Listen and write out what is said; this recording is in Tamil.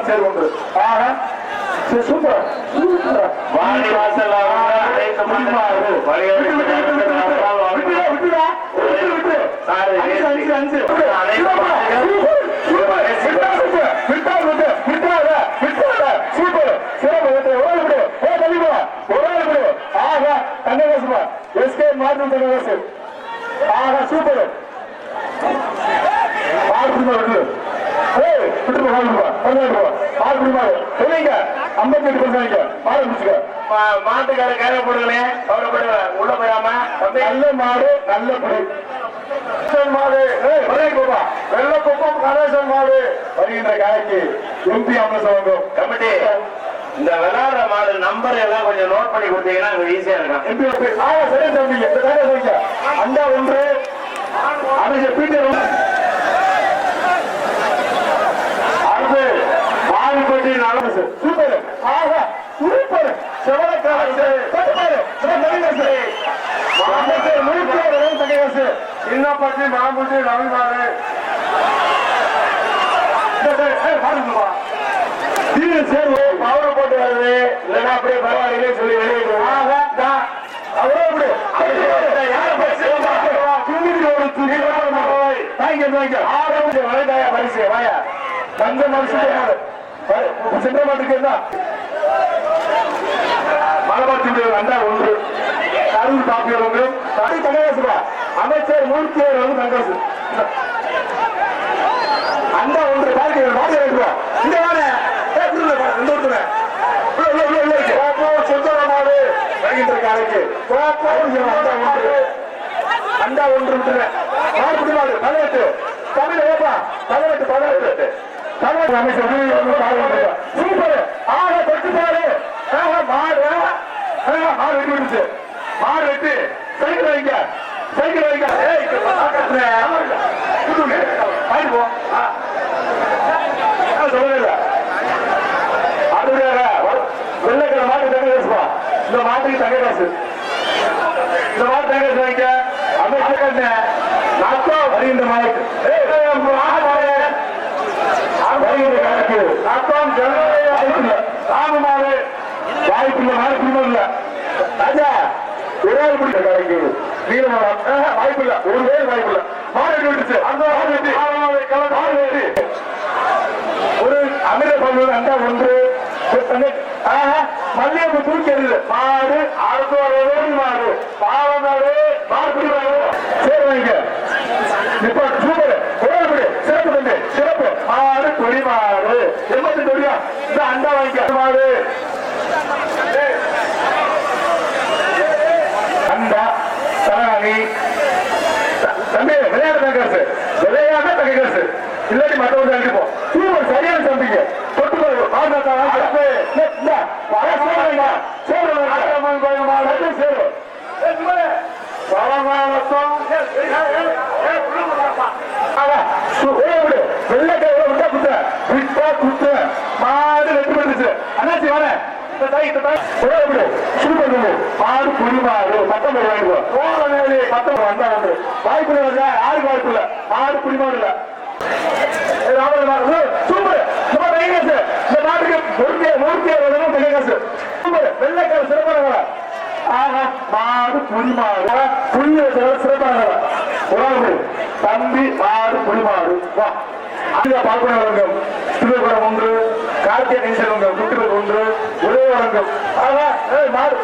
சரி ஒன்று. ஆக சூப்பர் சூப்பர். வாடி வாசல் சூப்பர். மாட்டுக்கார கேர போடுங்களே உள்ள போயாம நல்ல மாடு நல்ல படி மாடு வெள்ளக்குப்பம் கணேசன் மாடு வருகின்ற காலைக்கு எம்பி அமசவங்கம் கமிட்டி இந்த விளையாடுற மாடு நம்பர் எல்லாம் கொஞ்சம் நோட் பண்ணி கொடுத்தீங்கன்னா ஈஸியா இருக்கும். எம்பி சரி தம்பி இந்த அண்டா ஒன்று அமைச்சர் பீட்டர் அடுத்து மாடுபட்டி நல்ல சூப்பர். ஆக சூப்பர் சின்னப்பட்டி மாம்புட்டி ரவிமாறு சேர்வு பவரை போட்டு வருது இல்லைன்னா அப்படியே பரவாயில்லை சொல்லி வெளியிடுவோம். பரிசு வாயா தங்க மனுஷன் சென்ற மாட்டுக்கு மலபாத்தி அண்டா ஒன்று கரூர் காப்பியர் ஒன்று தனி தங்கராசு அமைச்சர் மூர்த்தியர் வந்து தங்கராசு அண்டா ஒன்று பாருங்க இந்த சொந்தமாடு வருகின்ற காலைக்கு அண்டா ஒன்று விட்டுறேன். பதினெட்டு தமிழ் ஓப்பா 18 அமைச்சர் சூப்பர். ஆக தொட்டு பாரு மாடு மாடு வெட்டி விடுச்சு. மாடு வெட்டி சைக்கிள் வைங்க சைக்கிள் வைங்க சொல்லல. அடுத்த வெள்ளைக்கிற மாட்டு தங்க காசுப்பா. இந்த மாட்டுக்கு தங்க காசு இந்த மாட்டு தங்க காசு வைக்க அமைச்சர் நாட்டம் வருகின்ற மாட்டு ராமமாறு வாய்ப்புள்ள மாறு குடும்பம் இல்ல ராஜா ஒரு ஆள் பிடிச்ச கடைக்கு நீளமரம் வாய்ப்பில்ல ஒரு பேர் வாய்ப்பில்ல மாடு விட்டுச்சு ஒரு அமிர பல்வேறு அண்டா ஒன்று மல்லிகைப்பூ தூக்கி எறிது மாடு அடுத்த மாடு பாவமாடு மாடு பிடிவாங்க சரி வாங்க சூப்பர் சிறப்பு தம்பி சிறப்பு மாடு கொடி மாடு 82 இந்த அண்டா வாங்கிக்க மாடு அண்டா தலகாணி தம்பி விளையாட்டு தங்காசு விளையாட்ட தங்காசு இல்லாட்டி மற்றவங்க அடிப்போம். சூப்பர் சரியான தம்பிங்க தொட்டு மாடு வெற்றி பெற்றுச்சு. அண்ணாச்சி வர மாடு குடிமாடு 19 வாய்ப்பு யாருக்கு வாய்ப்பு இல்ல. மாடு குடிமாடு இல்ல. சூப்பர் இந்த நாட்டுக்கு வெள்ளைக்கார சிறப்பான மாடு புலிமாடு புளிய சிறப்பான தம்பி மாடு புலிமாடு பார்ப்பனவரங்கம் திருவிழம் ஒன்று கார்த்திகை நேசவங்கம் குட்டுகள் ஒன்று ஒரே வழங்கம் மாடு